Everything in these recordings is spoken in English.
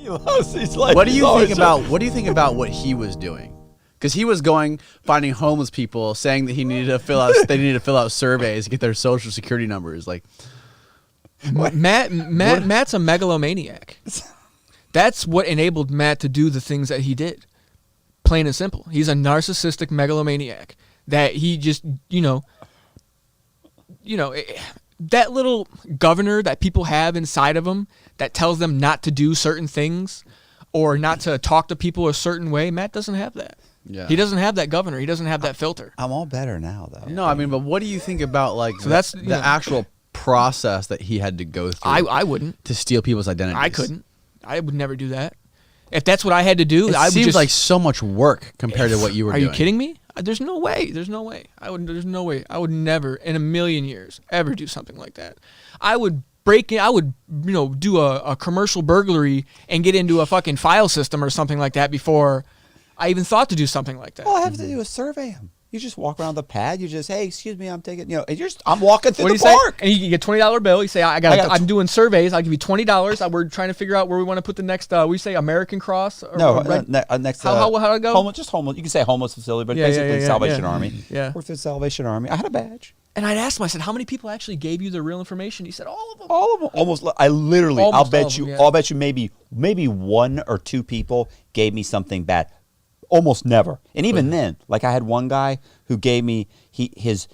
What do you think about what he was doing? Because he was finding homeless people, saying that they needed to fill out surveys to get their social security numbers. Like Matt's a megalomaniac. That's what enabled Matt to do the things that he did. Plain and simple. He's a narcissistic megalomaniac that he just, that little governor that people have inside of them that tells them not to do certain things or not to talk to people a certain way. Matt doesn't have that. Yeah. He doesn't have that governor. He doesn't have that filter. I'm all better now, though. No, I mean, but what do you think about that's the actual process that he had to go through? I wouldn't. To steal people's identities. I couldn't. I would never do that. If that's what I had to do, it seems like so much work compared to what you were doing. Are you kidding me? There's no way. There's no way. There's no way. I would never in a million years ever do something like that. I would break in. I would, do a commercial burglary and get into a fucking file system or something like that before I even thought to do something like that. All I have to do is survey him. You just walk around the pad. You just, hey, excuse me, I'm taking, I'm walking through the park. And you get $20 bill. You say, I'm doing surveys. I'll give you $20. We're trying to figure out where we want to put the next, we say American Cross? Next. How it go? Homeless. You can say homeless facility, but basically Salvation Army. Yeah. Worked at Salvation Army. I had a badge. And I'd ask him, I said, how many people actually gave you the real information? He said, all of them. All of them. Almost. I'll bet you maybe one or two people gave me something bad. Almost never. And even then, like I had one guy who gave me his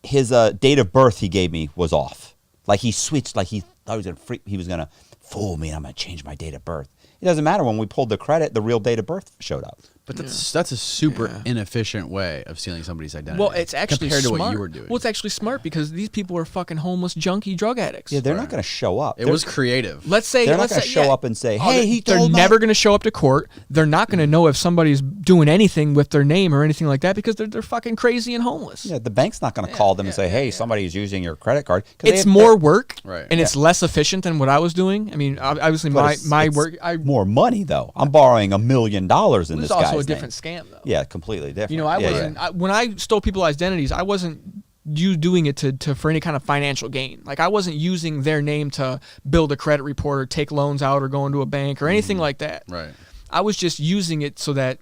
date of birth he gave me was off. Like he switched, like he thought he was gonna fool me and I'm gonna change my date of birth. It doesn't matter. When we pulled the credit, the real date of birth showed up. But that's a super inefficient way of stealing somebody's identity. Well, it's actually compared smart. to what you were doing. Well, it's actually smart because these people are fucking homeless, junkie, drug addicts. Yeah, they're not going to show up. It was creative. Let's say they're not going to show up and say, "Hey, they're never going to show up to court. They're not going to know if somebody's doing anything with their name or anything like that because they're fucking crazy and homeless." Yeah, the bank's not going to call them and say, "Hey, somebody's using your credit card." It's more work, and it's less efficient than what I was doing. I mean, obviously my work. More money though. I'm borrowing $1 million in this guy's name. It's also a different scam though. Yeah, completely different. I wasn't when I stole people's identities. I wasn't doing it to for any kind of financial gain. Like I wasn't using their name to build a credit report or take loans out or go into a bank or anything like that. Right. I was just using it so that,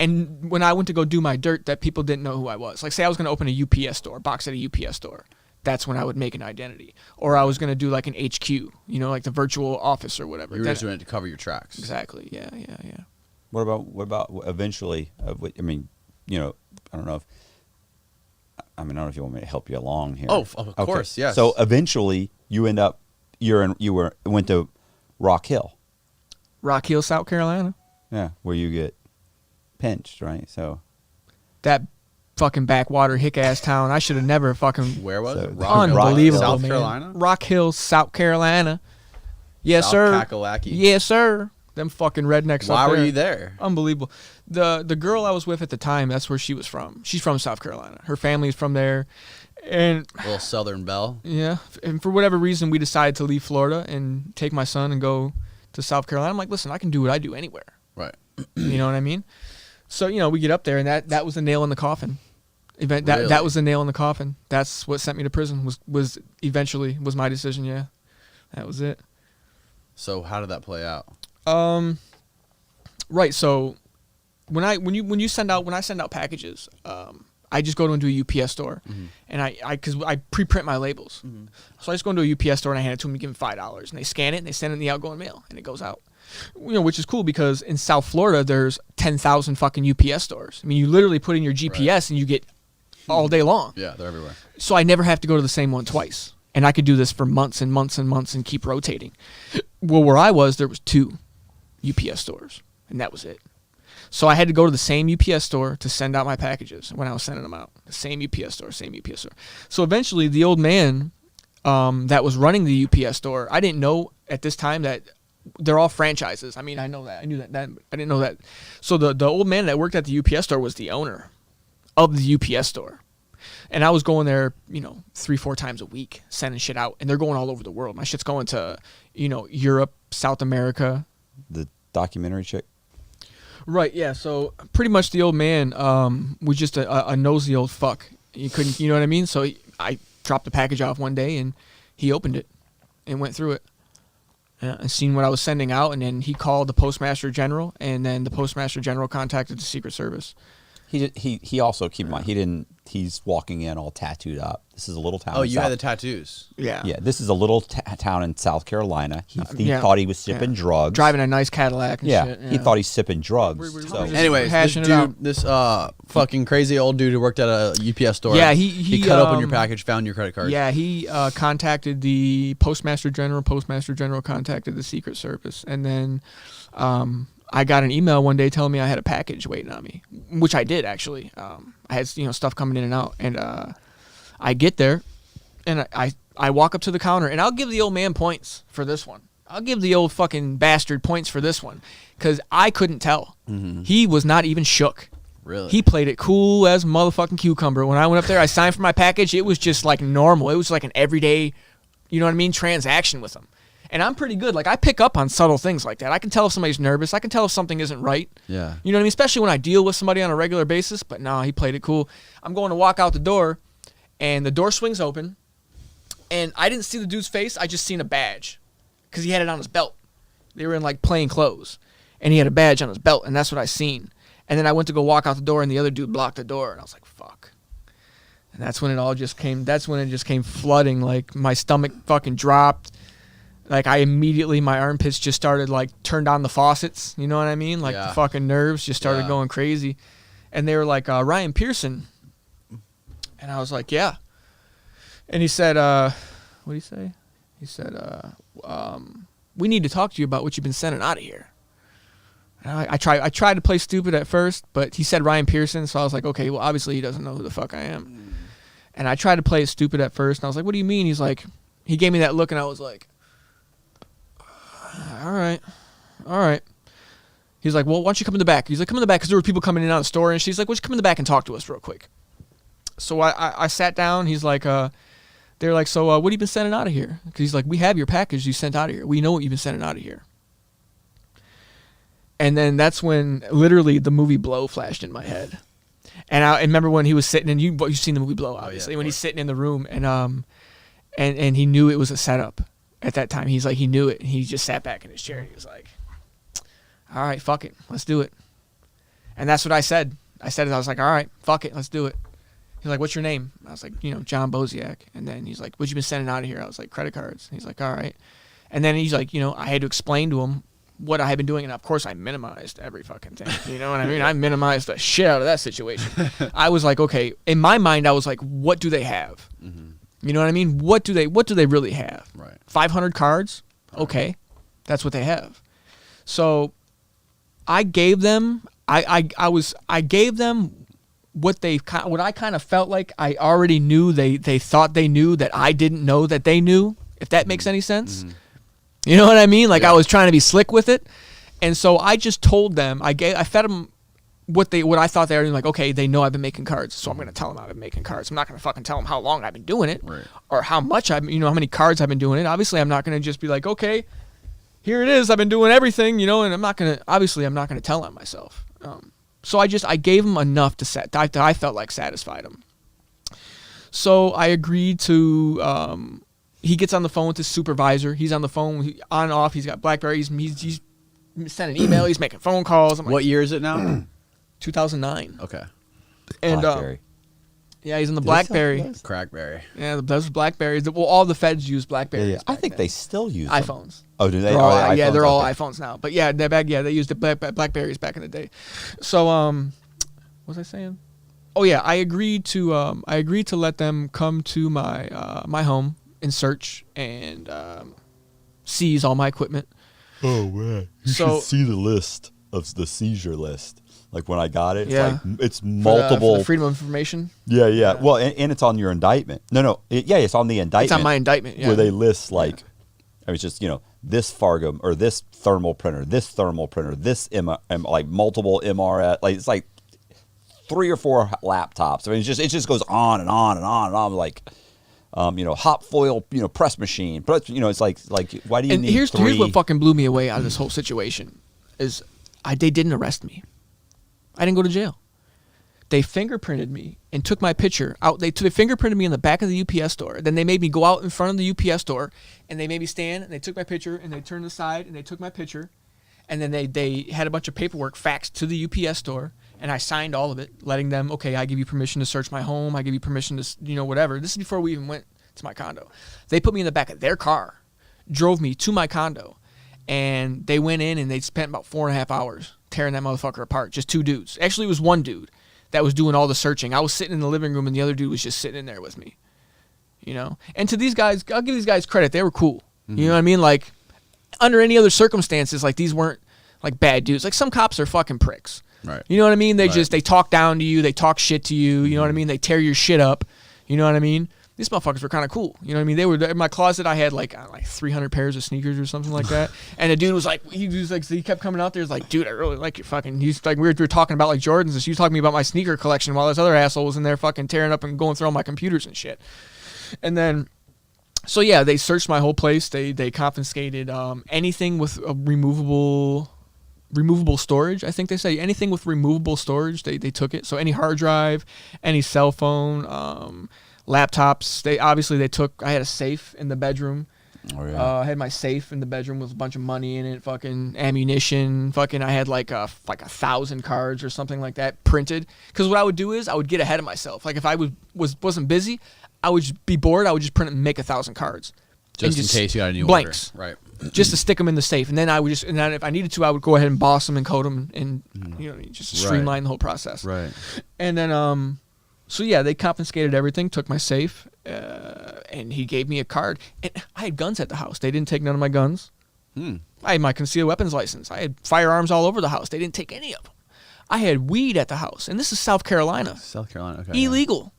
and when I went to go do my dirt, that people didn't know who I was. Like say I was going to open a UPS store, box at a UPS store. That's when I would make an identity. Or I was going to do like an HQ, like the virtual office or whatever. You were just doing it to cover your tracks. Exactly. Yeah. What about eventually? I don't know if you want me to help you along here. Oh, of course, yes. So eventually, you went to Rock Hill. Rock Hill, South Carolina. Yeah, where you get pinched, right? So that fucking backwater hick ass town. I should have never fucking. Where was it? Unbelievable, South man. Carolina. Rock Hill, South Carolina. Yes, sir. Kakalaki. Yes, sir. Them fucking rednecks. Why were you there? Unbelievable. The girl I was with at the time, that's where she was from. She's from South Carolina. Her family's from there. And a little Southern belle. Yeah. And for whatever reason, we decided to leave Florida and take my son and go to South Carolina. I'm like, listen, I can do what I do anywhere. Right. You know what I mean? So, we get up there, and that was the nail in the coffin. Really? That was the nail in the coffin. That's what sent me to prison, was eventually my decision, yeah. That was it. So how did that play out? Right. So when I send out packages, I just go into a UPS store, and because I pre-print my labels, so I just go into a UPS store and I hand it to them and give them $5, and they scan it and they send it in the outgoing mail and it goes out. Which is cool because in South Florida there's 10,000 fucking UPS stores. I mean, you literally put in your GPS and you get all day long. Yeah, they're everywhere. So I never have to go to the same one twice, and I could do this for months and months and months and keep rotating. Well, where I was, there was 2 UPS stores, and that was it. So I had to go to the same UPS store to send out my packages when I was sending them out. The same UPS store. So eventually the old man that was running the UPS store, I didn't know at this time that they're all franchises. I mean, I know that. I knew that. I didn't know that. So the old man that worked at the UPS store was the owner of the UPS store. And I was going there, 3-4 times a week, sending shit out. And they're going all over the world. My shit's going to, Europe, South America. The documentary chick? Right, yeah. So pretty much the old man was just a nosy old fuck. You couldn't, you know what I mean? So I dropped the package off one day and he opened it and went through it. and seen what I was sending out, and then he called the Postmaster General, and then the Postmaster General contacted the Secret Service. He also, keep in mind, he's walking in all tattooed up. This is a little town. Oh, you had the tattoos. Yeah. Yeah, this is a little town in South Carolina. He thought he was sipping drugs. Driving a nice Cadillac and shit. Yeah. He thought he's sipping drugs. Anyways, this fucking crazy old dude who worked at a UPS store. Yeah, he cut open your package, found your credit card. Yeah, he contacted the Postmaster General. Postmaster General contacted the Secret Service. And then I got an email one day telling me I had a package waiting on me, which I did, actually. I had stuff coming in and out. And I get there, and I walk up to the counter, and I'll give the old man points for this one. I'll give the old fucking bastard points for this one, because I couldn't tell. Mm-hmm. He was not even shook. Really? He played it cool as motherfucking cucumber. When I went up there, I signed for my package. It was just like normal. It was like an everyday, transaction with him. And I'm pretty good. Like, I pick up on subtle things like that. I can tell if somebody's nervous. I can tell if something isn't right. Yeah. You know what I mean? Especially when I deal with somebody on a regular basis. But no, he played it cool. I'm going to walk out the door, and the door swings open, and I didn't see the dude's face. I just seen a badge, because he had it on his belt. They were in, like, plain clothes, and he had a badge on his belt, and that's what I seen. And then I went to go walk out the door, and the other dude blocked the door, and I was like, fuck. And that's when it all just came. That's when it just came flooding. Like, my stomach fucking dropped. Like, my armpits just started, like, turned on the faucets. You know what I mean? Like, the fucking nerves just started going crazy. And they were like, Ryan Pearson. And I was like, yeah. And he said, what did he say? He said, we need to talk to you about what you've been sending out of here. And I tried to play stupid at first, but he said Ryan Pearson, so I was like, okay, well, obviously he doesn't know who the fuck I am. And I tried to play it stupid at first, and I was like, what do you mean? He's like, he gave me that look, and I was like, all right. He's like, well, why don't you come in the back? He's like, come in the back, because there were people coming in and out of the store, and she's like, why don't you come in the back and talk to us real quick? So I sat down. He's like, they're like, so what have you been sending out of here? Because he's like, we have your package you sent out of here. We know what you've been sending out of here. And then that's when literally the movie Blow flashed in my head. And I remember when he was sitting, and you've seen the movie Blow, obviously, when he's sitting in the room, and he knew it was a setup at that time. He's like, he knew it. And he just sat back in his chair. And he was like, all right, fuck it. Let's do it. And that's what I said. I was like, all right, fuck it. Let's do it. He's like, what's your name? I was like, John Boseak. And then he's like, what you been sending out of here? I was like, credit cards. And he's like, all right. And then he's like, I had to explain to him what I had been doing. And of course I minimized every fucking thing. You know what I mean? I minimized the shit out of that situation. I was like, okay, in my mind, I was like, what do they have? Mm-hmm. You know what I mean? What do they really have? Right. 500 cards? Okay. That's what they have. So I gave them, I gave them what I kind of felt like I already knew they thought they knew that I didn't know that they knew, if that makes any sense. Mm-hmm. You know what I mean? Like, I was trying to be slick with it. And so I just told them, I fed them what I thought they were like, okay, they know I've been making cards, so I'm going to tell them I've been making cards. I'm not going to fucking tell them how long I've been doing it, right, or how much how many cards I've been doing it. Obviously, I'm not going to just be like, okay, here it is, I've been doing everything, and I'm not going to tell on myself. So I gave them enough that I felt like satisfied them. So I agreed to, he gets on the phone with his supervisor. He's on the phone, on and off. He's got BlackBerry. He's sending email. He's making phone calls. I'm like, what year is it now? 2009. Okay. And BlackBerry. Yeah, he's in the BlackBerry. Crackberry. Yeah, those Blackberries. Well, all the feds use Blackberries. Yeah. I think they still use them. iPhones. Oh, do they? They're all iPhones now. But yeah, they used the Blackberries back in the day. So, what was I saying? Oh yeah, I agreed to let them come to my home and search and seize all my equipment. Oh man, you should see the list of the seizure list. Like when I got it, it's multiple. For the freedom of information. Yeah. Well, and it's on your indictment. No. It's on the indictment. It's on my indictment. Yeah. Where they list it's just this Fargo or this thermal printer, this like multiple MRS, like it's like 3 or 4 laptops. I mean, it just goes on and on and on and on. Like, hot foil, press machine. But it's like why do you need here's 3? Here's what fucking blew me away out of this whole situation is they didn't arrest me. I didn't go to jail. They fingerprinted me and took my picture out. They fingerprinted me in the back of the UPS store. Then they made me go out in front of the UPS store, and they made me stand, and they took my picture, and they turned aside, and they took my picture, and then they had a bunch of paperwork faxed to the UPS store, and I signed all of it, letting them, okay, I give you permission to search my home. I give you permission to, whatever. This is before we even went to my condo. They put me in the back of their car, drove me to my condo, and they went in, and they spent about 4.5 hours tearing that motherfucker apart. Just 2 dudes. Actually, it was 1 dude that was doing all the searching. I was sitting in the living room, and the other dude was just sitting in there with me. And to these guys, I'll give these guys credit. They were cool. Mm-hmm. You know what I mean? Like, under any other circumstances, like, these weren't, like, bad dudes. Like, some cops are fucking pricks. Right. You know what I mean? They talk down to you. They talk shit to you. You know what I mean? They tear your shit up. You know what I mean? These motherfuckers were kind of cool. You know what I mean? They were in my closet. I had like 300 pairs of sneakers or something like that. And the dude was like, he kept coming out there. He's like, dude, I really like your fucking. He's like, we were talking about like Jordans, and she was talking to me about my sneaker collection while this other asshole was in there fucking tearing up and going through all my computers and shit. And then, so yeah, they searched my whole place. They confiscated anything with a removable storage. I think they say anything with removable storage. They took it. So any hard drive, any cell phone. Laptops, they took. I had a safe in the bedroom. Oh, yeah. I had my safe in the bedroom with a bunch of money in it, fucking ammunition, fucking. I had like 1,000 cards or something like that printed. Because what I would do is I would get ahead of myself. Like if I wasn't busy, I would just be bored. I would just print and make 1,000 cards, just in case you got a new blanks, order. Right? Just to stick them in the safe, and then if I needed to, I would go ahead and boss them and code them, and just streamline the whole process. Right. And then So yeah, they confiscated everything, took my safe, and he gave me a card. And I had guns at the house. They didn't take none of my guns. I had my concealed weapons license. I had firearms all over the house. They didn't take any of them. I had weed at the house, and this is South Carolina. South Carolina, okay. Illegal.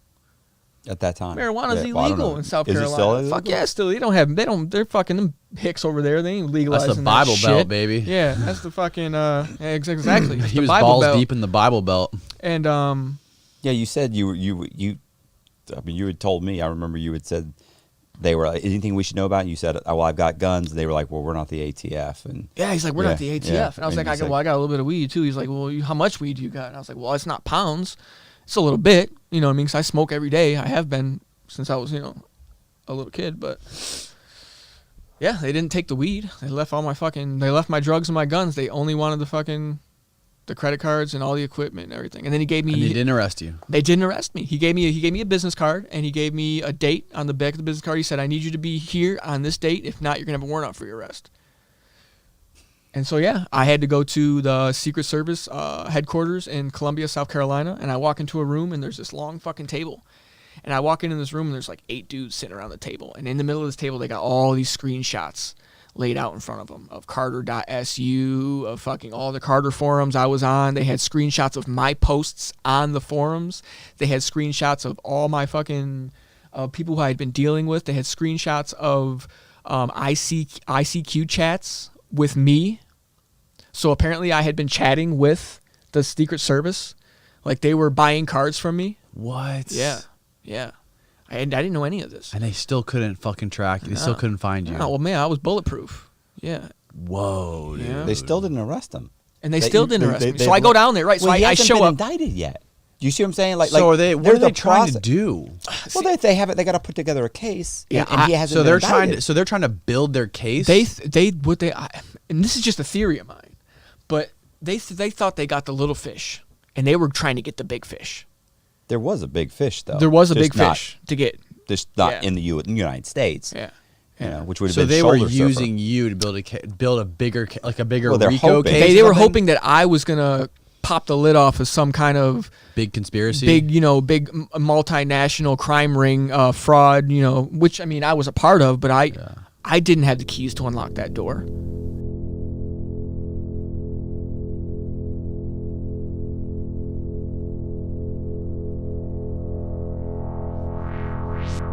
At that time, marijuana's illegal in South Carolina. Is it still illegal? Fuck yeah, still. They're fucking them hicks over there. They ain't legalizing that's the Bible that Belt, shit. Baby. Yeah, that's the fucking exactly. He was balls deep in the Bible Belt. And yeah, you said you I mean, you had told me. I remember you had said they were like, anything we should know about. And you said, oh, well, I've got guns. And they were like, well, we're not the ATF. And yeah, he's like, we're not the ATF. Yeah. And I was like, I got a little bit of weed too. He's like, well, how much weed do you got? And I was like, well, it's not pounds. It's a little bit. You know what I mean? Because I smoke every day. I have been since I was, a little kid. But yeah, they didn't take the weed. They left they left my drugs and my guns. They only wanted the credit cards and all the equipment and everything. And then he gave me. And they didn't arrest you. They didn't arrest me. He gave me a business card, and he gave me a date on the back of the business card. He said, I need you to be here on this date. If not, you're going to have a warrant out for your arrest. And so, yeah, I had to go to the Secret Service headquarters in Columbia, South Carolina, and I walk into a room, and there's this long fucking table. And I walk into this room, and there's like 8 dudes sitting around the table. And in the middle of this table, they got all these screenshots laid out in front of them of Carter.su, of fucking all the Carter forums I was on. They had screenshots of my posts on the forums. They had screenshots of all my fucking people who I had been dealing with. They had screenshots of ICQ chats with me. So apparently I had been chatting with the Secret Service. Like they were buying cards from me. What? Yeah. I didn't know any of this. And they still couldn't fucking track you. They still couldn't find you. No, well, man, I was bulletproof. Yeah. Whoa, dude. Yeah. They still didn't arrest him. And they still didn't arrest me. So I go down there, right? So I show up. Indicted yet? Do you see what I'm saying? What are they trying to do? Well, they have it. They got to put together a case. Yeah, and he hasn't. So they're trying to build their case. And this is just a theory of mine, but they thought they got the little fish, and they were trying to get the big fish. There was a big fish, though. There was a big fish to get. Just not in the United States. Yeah. Which would have been. So been they were shoulder using surfer. you to build a bigger Well, RICO case. They were hoping that I was gonna pop the lid off of some kind of big conspiracy, big multinational crime ring, fraud. Which I mean I was a part of, but I didn't have the keys to unlock that door.